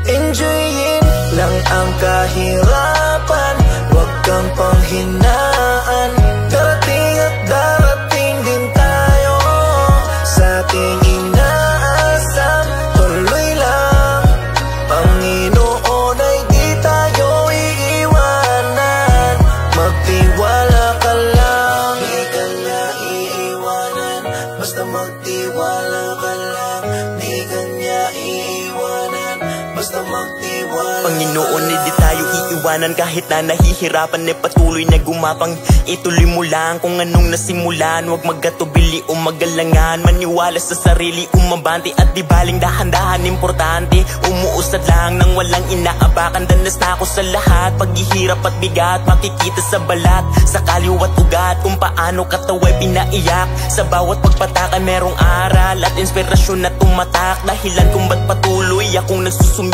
Enjoyin lang ang kahirapan, huwag kang panghinaan. Darating at darating din tayo sa ating inaasam. Tuloy lang, Panginoon ay di tayo iiwanan. Magtiwala ka lang, di ka na iiwanan. Basta magtiwala ka lang, di ka niya iiwanan. Basta magtiwala. Panginoon, hindi tayo iiwanan kahit na nahihirapan. Patuloy na gumapang, ituloy mo lang kung anong nasimulan. Huwag magkatubili o magalangan, maniwala sa sarili, umabante at di baling dahan-dahan. Importante, umuusad lang nang walang inaabakan. Danas na ako sa lahat, paghihirap at bigat, makikita sa balat, sa kaliwat ugat, kung paano kataway pinaiyak. Sa bawat pagpataka merong aral at inspirasyon na tumatak, dahilan kung ba't patuloy akong nagsusumikap.